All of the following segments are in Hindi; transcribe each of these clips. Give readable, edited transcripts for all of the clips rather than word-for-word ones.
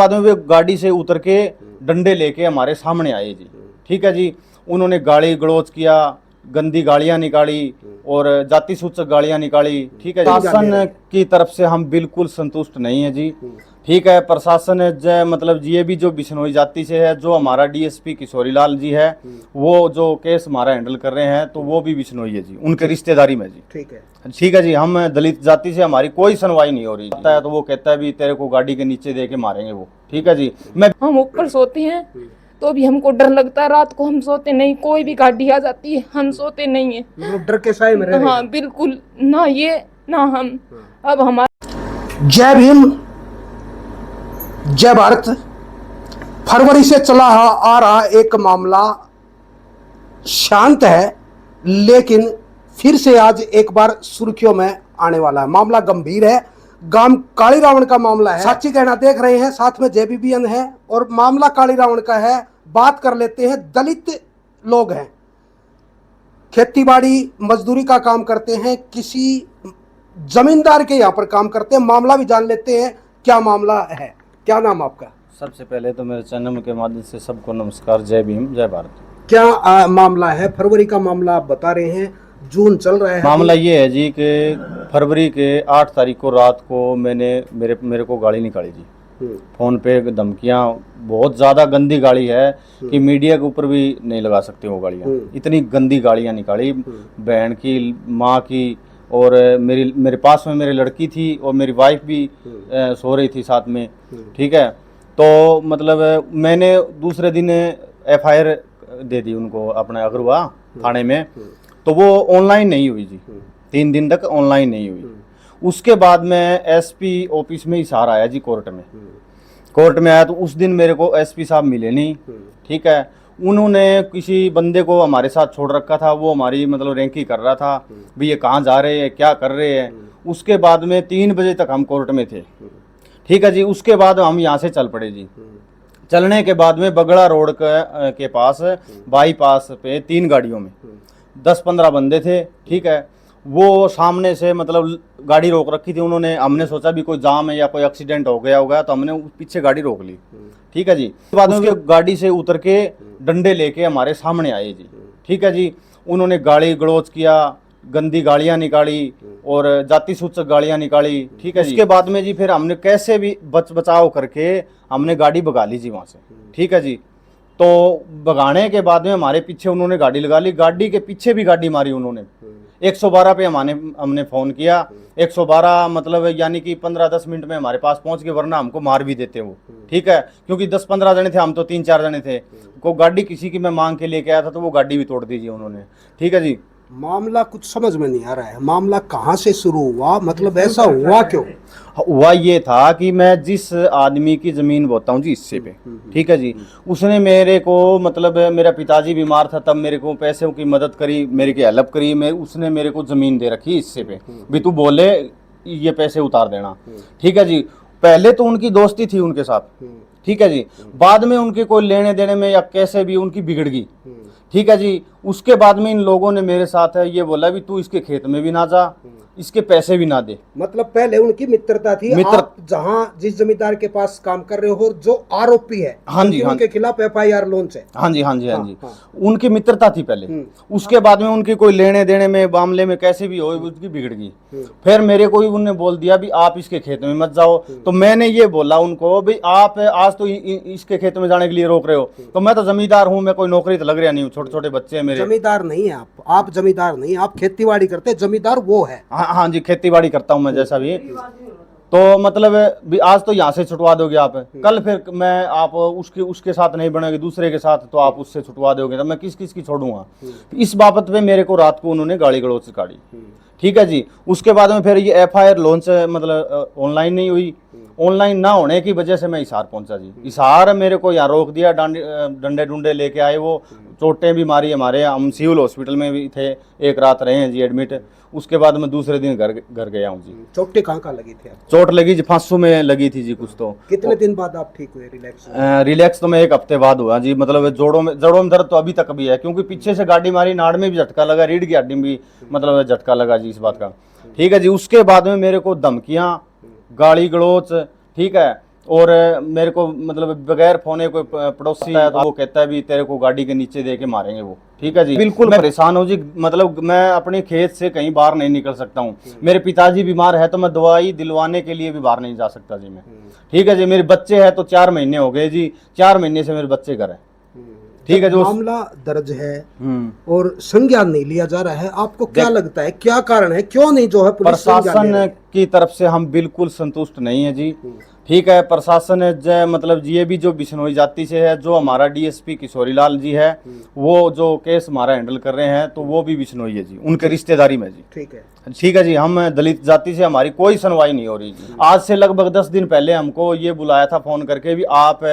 बाद में वे गाड़ी से उतर के डंडे लेके हमारे सामने आए जी। ठीक है जी, उन्होंने गाली गलौज किया, गंदी गालियां निकाली और जाति सूचक गालियां निकाली। ठीक है, शासन की तरफ से हम बिल्कुल संतुष्ट नहीं है जी। ठीक है, प्रशासन मतलब ये भी जो बिश्नोई जाति से है, जो हमारा डीएसपी किशोरी लाल जी है, वो जो केस हमारा हैंडल कर रहे हैं, तो वो भी बिश्नोई है जी, उनके रिश्तेदारी में जी। ठीक है जी, हम दलित जाति से हमारी कोई सुनवाई नहीं हो रही है, तो वो कहता है भी तेरे को गाड़ी के नीचे दे के मारेंगे वो। ठीक है जी, हम ऊपर सोते हैं तो भी हमको डर लगता है, रात को हम सोते नहीं, कोई भी गाड़ी आ जाती है हम सोते नहीं है, डर के साए में रह रहे हैं। हाँ बिल्कुल, ना ये ना हम। अब हमारा जय भीम, जय भारत। फरवरी से चला आ रहा एक मामला शांत है, लेकिन फिर से आज एक बार सुर्खियों में आने वाला है। मामला गंभीर है, गांव काली रावण का मामला है। साची कहना देख रहे हैं, साथ में जेबीबीएन है और मामला काली रावण का है। बात कर लेते हैं, दलित लोग हैं, खेतीबाड़ी मजदूरी का काम करते हैं, किसी जमींदार के यहाँ पर काम करते हैं। मामला भी जान लेते हैं क्या मामला है। क्या नाम आपका? सबसे पहले तो मेरे चैनल के माध्यम से सबको नमस्कार, जय भीम, जय भारत। क्या मामला है? फरवरी का मामला आप बता रहे हैं, जून चल रहा है। मामला ये है जी कि फरवरी के 8 तारीख को रात को मेरे को गाली निकाली जी, फोन पे धमकियां, बहुत ज़्यादा गंदी गाली है कि मीडिया के ऊपर भी नहीं लगा सकते वो गालियां। इतनी गंदी गालियां निकाली, बहन की, माँ की, और मेरे पास में मेरी लड़की थी और मेरी वाइफ भी सो रही थी साथ में। ठीक है, तो मतलब मैंने दूसरे दिन FIR दे दी उनको अपने अगरवा थाने में, तो वो ऑनलाइन नहीं हुई जी, 3 दिन तक ऑनलाइन नहीं हुई। उसके बाद में SP ऑफिस में इशार आया जी, कोर्ट में आया, तो उस दिन मेरे को SP साहब मिले नहीं। ठीक है, उन्होंने किसी बंदे को हमारे साथ छोड़ रखा था, वो हमारी मतलब रैंकी कर रहा था भी ये कहाँ जा रहे हैं, क्या कर रहे हैं। उसके बाद में 3 बजे तक हम कोर्ट में थे। ठीक है जी, उसके बाद हम यहाँ से चल पड़े जी। चलने के बाद में बगड़ा रोड के पास बाईपास पे 3 गाड़ियों में 10-15 बंदे थे। ठीक है, वो सामने से मतलब गाड़ी रोक रखी थी उन्होंने। हमने सोचा भी कोई जाम है या कोई एक्सीडेंट हो गया होगा, तो हमने पीछे गाड़ी रोक ली। ठीक है जी, बाद में गाड़ी से उतर के डंडे लेके हमारे सामने आए जी। ठीक है जी, उन्होंने गाली गलौज किया, गंदी गालियां निकाली और जाति सूचक गालियां निकाली। ठीक है, इसके बाद में जी फिर हमने कैसे भी बचाव करके हमने गाड़ी भगा ली जी वहाँ से। ठीक है जी, तो भगाने के बाद में हमारे पीछे उन्होंने गाड़ी लगा ली, गाड़ी के पीछे भी गाड़ी मारी उन्होंने। 112 पे हमने फ़ोन किया, 112 मतलब यानी कि 15-10 मिनट में हमारे पास पहुंच गए, वरना हमको मार भी देते वो। ठीक है, क्योंकि 10-15 जने थे, हम तो 3-4 जने थे। को गाड़ी किसी की मैं मांग के लेके आया था, तो वो गाड़ी भी तोड़ दीजिए उन्होंने। ठीक है जी, मामला कुछ समझ में नहीं आ रहा है, मामला कहाँ से शुरू हुआ, मतलब ऐसा हुआ क्यों? हुआ ये था कि मैं जिस आदमी की ज़मीन बोता हूँ जी हिस्से पे, ठीक है जी, उसने मेरे को मतलब मेरा पिताजी बीमार था, तब मेरे को पैसों की मदद करी, मेरे की हेल्प करी। उसने मेरे को ज़मीन दे रखी हिस्से पे, भी तू बोले ये पैसे उतार देना। ठीक है जी, पहले तो उनकी दोस्ती थी उनके साथ। ठीक है जी, बाद में उनके कोई लेने देने में या कैसे भी उनकी बिगड़ गई। ठीक है जी, उसके बाद में इन लोगों ने मेरे साथ ये बोला भी तू इसके खेत में भी ना जा, इसके पैसे भी ना दे। मतलब पहले उनकी मित्रता थी। आप जहां जिस जमींदार के पास काम कर रहे हो, जो आरोपी है, हाँ जी, उनके खिलाफ FIR लॉन्च है। हाँ जी, हाँ जी, हाँ जी, उनकी मित्रता थी पहले। उसके बाद में उनकी कोई लेने देने में मामले में कैसे भी हो उसकी बिगड़ गई। फिर मेरे को ही उन्होंने बोल दिया भी आप इसके खेत में मत जाओ। तो मैंने ये बोला उनको भी आप आज तो इसके खेत में जाने के लिए रोक रहे हो, तो मैं तो जमींदार हूँ, मैं कोई नौकरी तो लग रहा नहीं हूँ, छोटे छोटे बच्चे हैं मेरे। जमींदार नहीं है आप जमींदार नहीं, आप खेतीबाड़ी करते, जमींदार वो है। हाँ जी, खेतीबाड़ी करता हूँ मैं जैसा भी। तो मतलब भी आज तो यहाँ से छुटवा दोगे आप, कल फिर मैं आप उसके साथ नहीं बनेगी, दूसरे के साथ, तो आप उससे छुटवा दोगे, तो मैं किस किस की छोड़ूंगा। इस बाबत पे मेरे को रात को उन्होंने गाली गलौज काटी। ठीक है जी, उसके बाद में फिर ये FIR लॉन्च मतलब ऑनलाइन नहीं हुई। ऑनलाइन ना होने की वजह से मैं हिसार पहुंचा जी। हिसार मेरे को यहाँ रोक दिया, डंडे डुंडे लेके आए, वो चोटें भी मारी हमारे। हम सिविल हॉस्पिटल में भी थे, एक रात रहे हैं जी एडमिट। उसके बाद मैं दूसरे दिन घर गया हूँ जी। चोटें कहाँ लगी थी? चोट लगी जी, फांसू में लगी थी जी कुछ। तो कितने दिन बाद आप ठीक हुए, रिलैक्स? रिलैक्स तो मैं 1 हफ्ते बाद हुआ जी। मतलब जड़ों में दर्द तो अभी तक भी है, क्योंकि पीछे से गाड़ी मारी, नाड़ में भी झटका लगा, रीढ़ की हड्डी में भी मतलब झटका लगा जी इस बात का। ठीक है जी, उसके बाद में मेरे को धमकियाँ, गाली गलौच, ठीक है, और मेरे को मतलब बगैर फोने कोई पड़ोसी है तो वो कहता है भी तेरे को गाड़ी के नीचे दे के मारेंगे वो। ठीक है जी, बिल्कुल मैं परेशान हूँ जी। मतलब मैं अपने खेत से कहीं बाहर नहीं निकल सकता हूँ। मेरे पिताजी बीमार है तो मैं दवाई दिलवाने के लिए भी बाहर नहीं जा सकता जी मैं। ठीक है जी, मेरे बच्चे हैं तो 4 महीने हो गए जी, 4 महीने से मेरे बच्चे घर है। ठीक है, जो मामला दर्ज है और संज्ञान नहीं लिया जा रहा है, आपको क्या लगता है क्या कारण है, क्यों नहीं जो है पुलिस संज्ञान ले रही है? प्रशासन की तरफ से हम बिल्कुल संतुष्ट नहीं है जी। ठीक है, प्रशासन जो मतलब ये भी जो बिश्नोई जाति से है, जो हमारा डीएसपी किशोरीलाल जी है, वो जो केस हमारा हैंडल कर रहे हैं तो वो भी बिश्नोई है जी, उनके रिश्तेदारी में जी। ठीक है जी, हम दलित जाति से हमारी कोई सुनवाई नहीं हो रही जी। आज से लगभग 10 दिन पहले हमको ये बुलाया था फोन करके भी आप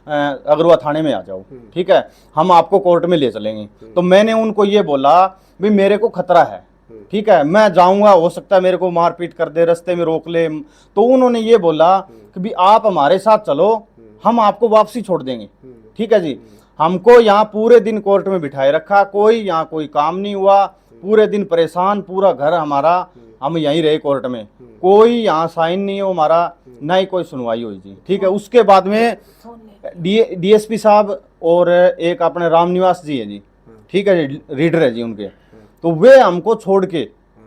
अगरवा थाने में आ जाओ। ठीक है, हम आपको कोर्ट में ले चलेंगे। तो मैंने उनको ये बोला भी मेरे को खतरा है। ठीक है, मैं जाऊंगा, हो सकता है मेरे को मारपीट कर दे, रास्ते में रोक ले। तो उन्होंने ये बोला कि भी आप हमारे साथ चलो, हम आपको वापसी छोड़ देंगे। ठीक है जी, हमको यहाँ पूरे दिन कोर्ट में बिठाए रखा, कोई यहाँ कोई काम नहीं हुआ, पूरे दिन परेशान, पूरा घर हमारा, हम यहीं रहे कोर्ट में, कोई यहाँ साइन नहीं हो हमारा, ना ही कोई सुनवाई हुई जी। ठीक है, उसके बाद में डीएसपी साहब और एक अपने रामनिवास जी है जी, ठीक है जी, रीडर है जी उनके, तो वे हमको छोड़ के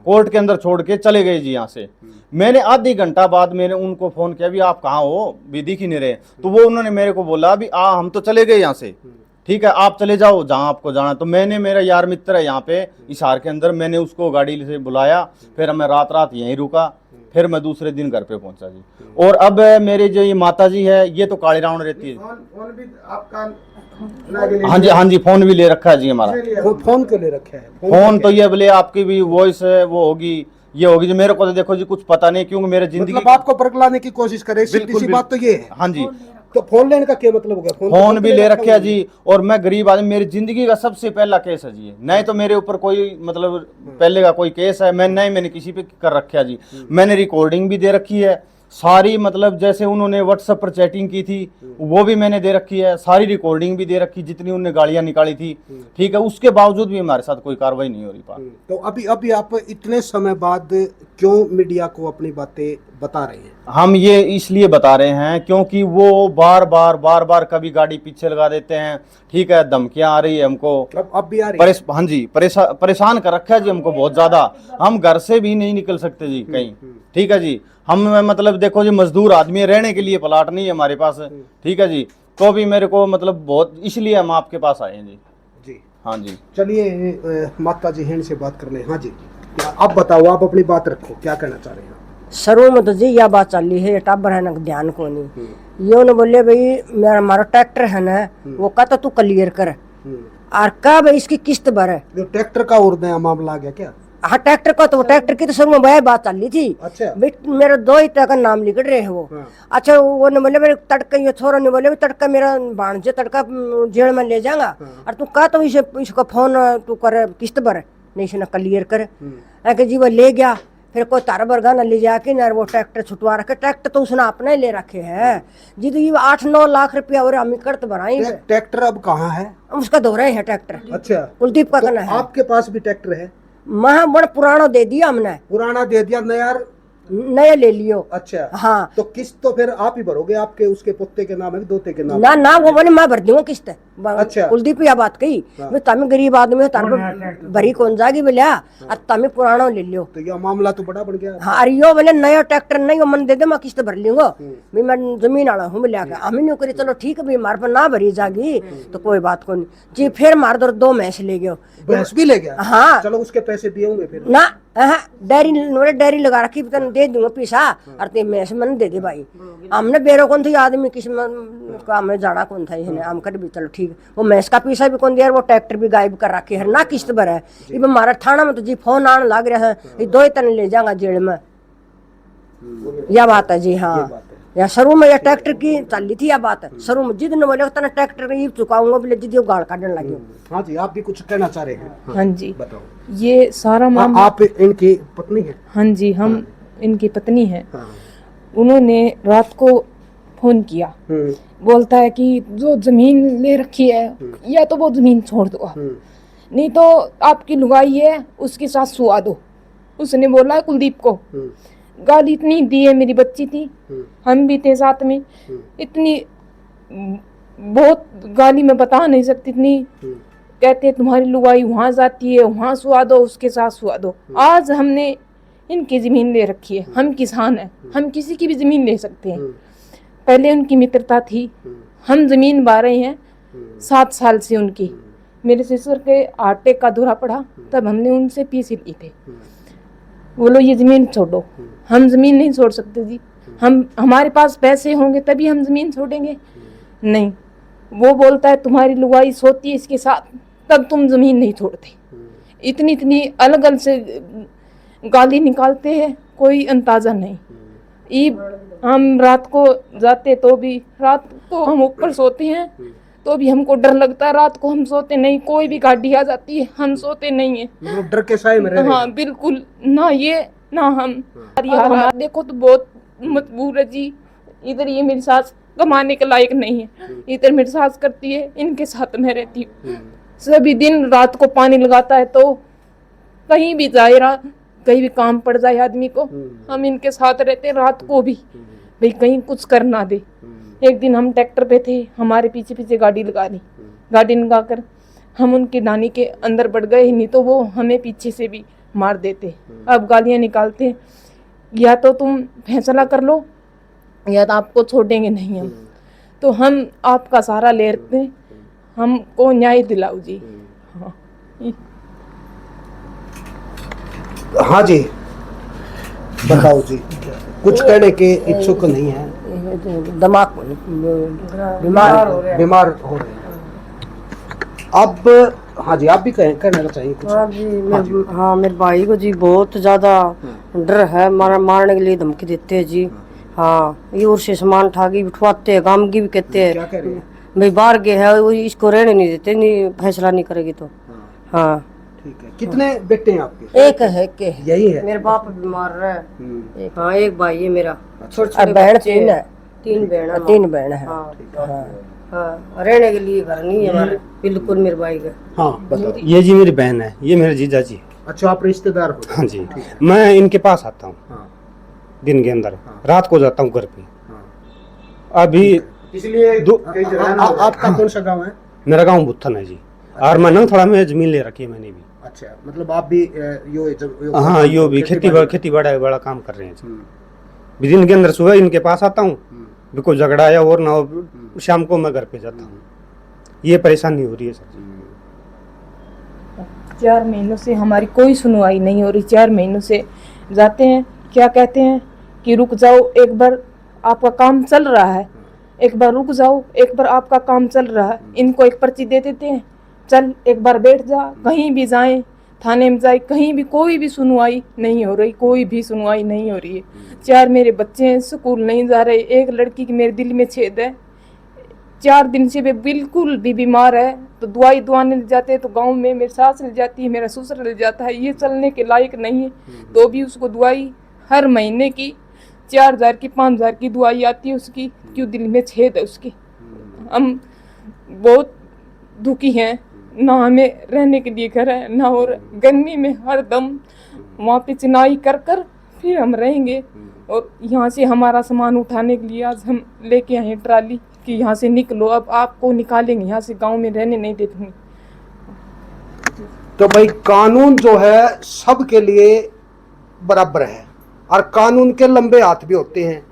कोर्ट के अंदर छोड़ के चले गए जी यहाँ से। मैंने आधी घंटा बाद मैंने उनको फोन किया भी आप कहाँ हो, भी दिख ही नहीं रहे। तो वो उन्होंने मेरे को बोला भी हम तो चले गए यहाँ से। ठीक है, आप चले जाओ जहाँ आपको जाना। तो मैंने, मेरा यार मित्र है यहाँ पे हिसार के अंदर, मैंने उसको गाड़ी से बुलाया, फिर मैं रात यहीं रुका, फिर मैं दूसरे दिन घर पे पहुंचा जी। और अब मेरे जो ये माता जी है, ये तो काली रावण रहती है। हाँ जी, फोन भी ले रखा है जी हमारा। फोन क्यों ले रखा है? फोन तो ये बोले आपकी भी वॉइस है वो होगी, ये होगी जी। मेरे को तो देखो जी कुछ पता नहीं, क्योंकि मेरे जिंदगी मतलब आपको बरगलाने की कोशिश करे, सीधी सी बात तो ये है। हाँ जी, तो फोन लेने का क्या मतलब हो गया? फोन भी ले रखे है जी। और मैं गरीब आदमी, मेरी जिंदगी का सबसे पहला केस है जी, नहीं तो मेरे ऊपर कोई मतलब पहले का कोई केस है मैंने किसी पे कर रखा जी। मैंने रिकॉर्डिंग भी दे रखी है सारी, मतलब जैसे उन्होंने व्हाट्सएप पर चैटिंग की थी वो भी मैंने दे रखी है, सारी रिकॉर्डिंग भी दे रखी जितनी उन्होंने गालियां निकाली थी। ठीक है, उसके बावजूद भी हमारे साथ कोई कार्रवाई नहीं हो रही। तो अभी आप इतने समय बाद क्यों मीडिया को अपनी बातें बता रहे हैं? हम ये इसलिए बता रहे हैं क्योंकि वो बार बार कभी गाड़ी पीछे लगा देते हैं। ठीक है, धमकियां आ रही है हमको, अब भी आ रही है। हाँ जी, परेशान कर रखा है जी हमको बहुत ज्यादा। हम घर से भी नहीं निकल सकते जी कहीं। ठीक है जी, हम मतलब देखो जी मजदूर आदमी है, रहने के लिए प्लाट नहीं है हमारे पास। ठीक है जी, तो भी मेरे को मतलब बहुत, इसलिए हम आपके पास आए हैं जी। हाँ जी, चलिए माता जी हैं से बात कर ले। हाँ जी, आप बताओ, आप अपनी बात रखो, क्या कहना चाह रहे हैं? सरू में तो जी यह बात चल रही है, टाबर है ना ध्यान को नहीं। ये उन्हें बोले भाई मेरा हमारा ट्रैक्टर है ना, वो कहता तू क्लियर कर, और का भाई इसकी किस्त भर है। जो ट्रैक्टर का और नया मामला आ गया क्या? हाँ, ट्रैक्टर का तो ट्रैक्टर की तो शुरू में वह बात चल रही थी। अच्छा, मेरे 2 ही का नाम लिख रहे हैं वो। अच्छा, वो ने बोले मेरे तड़का, ये छोरा ने बोले तड़का मेरा भाणजे तड़का जेल में ले जाएगा, और तू कहा तो इसको फोन तू कर किस्त भर नहीं से क्लियर कर। जी वो ले गया, फिर कोई तार बरगा न ले जाके ना वो ट्रैक्टर छुटवा रखे। ट्रैक्टर तो उसने अपने ले रखे है जी। तो ये 8-9 लाख रुपया और हम कर भराई। ट्रैक्टर अब कहाँ है? उसका धो रहे हैं ट्रैक्टर। अच्छा, कुलदीप का कहना है। आपके पास भी ट्रैक्टर है? महा बड़ा पुराना दे दिया हमने। पुराना दे दिया, नया ले लियो। अच्छा, हाँ, तो किस्त तो फिर आप ही भरोगे? आपके उसके पोते के नाम है, दोते के नाम? ना वो बोले मैं भर दूंगा किस्त। अच्छा, कुलदीप यह बात कही, तमें गरीब आदमी हो, तार भरी कौन जागी बोलिया, और तमें पुराना ले लियो। तो यह मामला तो बड़ा बढ़ गया। हाँ, अरे यो बोले नया ट्रैक्टर नहीं, मन दे दे, मैं किस्त भर लूंगा, मैं जमीन वाला हूँ बोलिया। हम नहीं करी, चलो ठीक है भाई, हमारे पर ना भरी जागी तो कोई बात को नहीं जी। फिर मार दो 2 भैंस ले गयो। भैंस भी ले गया? हाँ, चलो उसके पैसे दिए होंगे फिर? ना डेयरी लगा रखी, दे दूंगा पैसा, और ते मैस मन दे दे भाई। हमने बेरो कौन थी आदमी, किसी में जाना कौन था इसने, हम कर भी चलो ठीक। वो मैस का पैसा भी कौन दिया, वो ट्रैक्टर भी गायब कर रखे है ना, किस्त भर है। ये हमारा थाना में तो जी फोन आने लग रहा है, ये 2 ही तन ले जाऊंगा जेल में। यह बात है जी। हाँ, या शुरू में यह ट्रैक्टर की चल रही थी, यह बात है। शुरू में जिद ने बोले ट्रैक्टर ही चुकाऊंगा, बोले जिद गाड़ काटने लगे। हाँ जी, आप भी कुछ कहना चाह रहे हैं? हाँ जी, बताओ। ये सारा मामला, आप इनकी पत्नी है? हाँ जी, हम इनकी पत्नी है। उन्होंने रात को फोन किया, बोलता है कि जो जमीन ले रखी है या तो वो जमीन छोड़ दो, नहीं तो आपकी लुगाई है उसके साथ सुआ दो। उसने बोला है कुलदीप को, गाली इतनी दी है, मेरी बच्ची थी, हम भी थे साथ में, इतनी बहुत गाली मैं बता नहीं सकती, इतनी कहते तुम्हारी लुगाई वहां जाती है, वहां सुआ दो, उसके साथ सुआ दो। आज हमने इनकी जमीन ले रखी है, हम किसान हैं, हम किसी की भी जमीन ले सकते हैं। पहले उनकी मित्रता थी, हम जमीन बा रहे हैं 7 साल से उनकी। मेरे ससुर के अटैक का दौरा पड़ा, तब हमने उनसे पैसे लिए थे, बोलो ये जमीन छोड़ो। हम जमीन नहीं छोड़ सकते जी, हमारे पास पैसे होंगे तभी हम जमीन छोड़ेंगे, नहीं। वो बोलता है तुम्हारी लुगाई सोती है इसके साथ, तब तुम जमीन नहीं छोड़ते। इतनी इतनी अलग अलग से गाली निकालते हैं, कोई अंदाजा नहीं। हम रात को जाते तो भी, रात को हम ऊपर सोते हैं तो भी हमको डर लगता है, रात को हम सोते नहीं, कोई भी गाड़ी आ जाती है हम सोते नहीं है। वो डर के साए में रह रहे हैं। हाँ बिल्कुल, ना ये ना हम। हालात देखो तो बहुत मजबूर है जी। इधर ये मेरी सास कमाने के लायक नहीं है, इधर मेरी सास करती है, इनके साथ मैं रहती हूँ। सभी दिन रात को पानी लगाता है, तो कहीं भी जाए, कहीं भी काम पड़ जाए आदमी को, हम इनके साथ रहते हैं रात को भी, भाई कहीं कुछ कर ना दे। एक दिन हम ट्रैक्टर पे थे, हमारे पीछे पीछे गाड़ी लगा ली, गाड़ी लगाकर हम उनके नानी के अंदर बढ़ गए, नहीं तो वो हमें पीछे से भी मार देते। अब गालियां निकालते, या तो तुम फैसला कर लो या तो आपको छोड़ेंगे नहीं हम। तो हम आपका सहारा ले रहे हैं, हमको न्याय दिलाओ जी। हाँ हाँ जी, बताओ जी, कुछ कहने के इच्छुक नहीं है, दिमाग बीमार हो रहे हैं। अब हाँ जी, आप भी कहना चाहिए कुछ। हाँ जी, हाँ मेरे भाई को जी बहुत ज्यादा डर है, मारने के लिए धमकी देते हैं जी। हाँ, ये और से सामान उठा के बिठवाते हैं, गांव की भी कहते हैं। क्या कह रहे हैं? भाई बाहर गए है, वो इसको रहने नहीं देते, नहीं फैसला नहीं करेगी तो। हाँ ठीक है। कितने बेटे हैं आपके? एक है के यही है। मेरे बाप बीमार है। हाँ, एक भाई है मेरा, छोटे अब छोटे बहन बच्चे तीन हैं। है, 3 बहन है। 3 बहन है। हाँ हाँ, रहने के लिए घर नहीं है हमारे, बिल्कुल मेरे भाई का। हाँ बताओ। ये जी मेरी बहन है, ये मेरे जीजा जी। अच्छा, आप रिश्तेदार हो? हाँ जी, मैं इनके पास आता हूँ हाँ दिन के अंदर, रात को जाता हूँ घर पे। हाँ। अभी इसलिए आपका कौन सा गांव है? मेरा गांव बुत्थन है जी, और मैं नंगथड़ा में जमीन ले रखी है मैंने भी। अच्छा, मतलब आप भी हाँ, यो भी खेती बड़ा काम कर रहे हैं जी। दिन के अंदर सुबह इनके पास आता हूँ, बिल्कुल झगड़ा या और ना हो, शाम को मैं घर पे जाता हूँ। ये परेशानी हो रही है सर। 4 महीनों से हमारी कोई सुनवाई नहीं हो रही। 4 महीनों से जाते हैं, क्या कहते हैं कि रुक जाओ, एक बार आपका काम चल रहा है, एक बार रुक जाओ, एक बार आपका काम चल रहा है। इनको एक पर्ची दे देते हैं, चल एक बार बैठ जा, कहीं भी जाएं, थाने में जाए, कहीं भी कोई भी सुनवाई नहीं हो रही, कोई भी सुनवाई नहीं हो रही है। 4 मेरे बच्चे हैं, स्कूल नहीं जा रहे। एक लड़की की मेरे दिल में छेद है, 4 दिन से वे बिल्कुल भी बीमार है, तो दवाई दुआने ले जाते हैं तो गांव में मेरी सास ले जाती है, मेरा ससुर ले जाता है, ये चलने के लायक नहीं है। तो भी उसको दवाई हर महीने की 4000 की 5000 की दवाई आती है उसकी, क्यों दिल में छेद है उसकी। हम बहुत दुखी हैं, ना हमें रहने के लिए घर है ना, और गर्मी में हर दम वहाँ पे चिनाई कर कर फिर हम रहेंगे। और यहाँ से हमारा सामान उठाने के लिए आज हम लेके आए ट्राली कि यहाँ से निकलो, अब आपको निकालेंगे यहाँ से, गांव में रहने नहीं देते। तो भाई कानून जो है सबके लिए बराबर है, और कानून के लंबे हाथ भी होते हैं।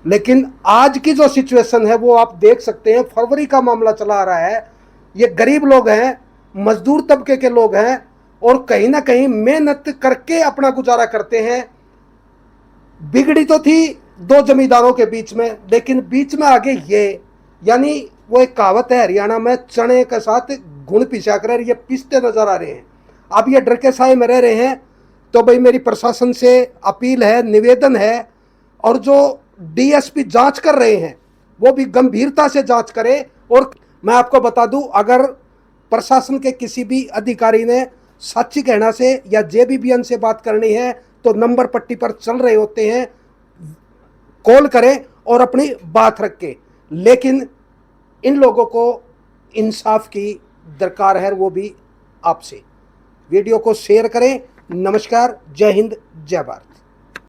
लेकिन आज की जो सिचुएशन है वो आप देख सकते हैं, फरवरी का मामला चला आ रहा है। ये गरीब लोग हैं, मजदूर तबके के लोग हैं, और कहीं ना कहीं मेहनत करके अपना गुजारा करते हैं। बिगड़ी तो थी 2 जमींदारों के बीच में, लेकिन बीच में आगे ये, यानी वो एक कहावत है हरियाणा में, चने के साथ गुण पिसा कर ये पिसते नजर आ रहे हैं। अब ये डर के साए में रह रहे हैं। तो भाई मेरी प्रशासन से अपील है, निवेदन है, और जो डीएसपी जांच कर रहे हैं वो भी गंभीरता से जांच करें। और मैं आपको बता दूं, अगर प्रशासन के किसी भी अधिकारी ने साक्षी कहना से या जेबीबीएन से बात करनी है तो नंबर पट्टी पर चल रहे होते हैं, कॉल करें और अपनी बात रखें। लेकिन इन लोगों को इंसाफ की दरकार है, वो भी आपसे। वीडियो को शेयर करें। नमस्कार, जय हिंद, जय भारत।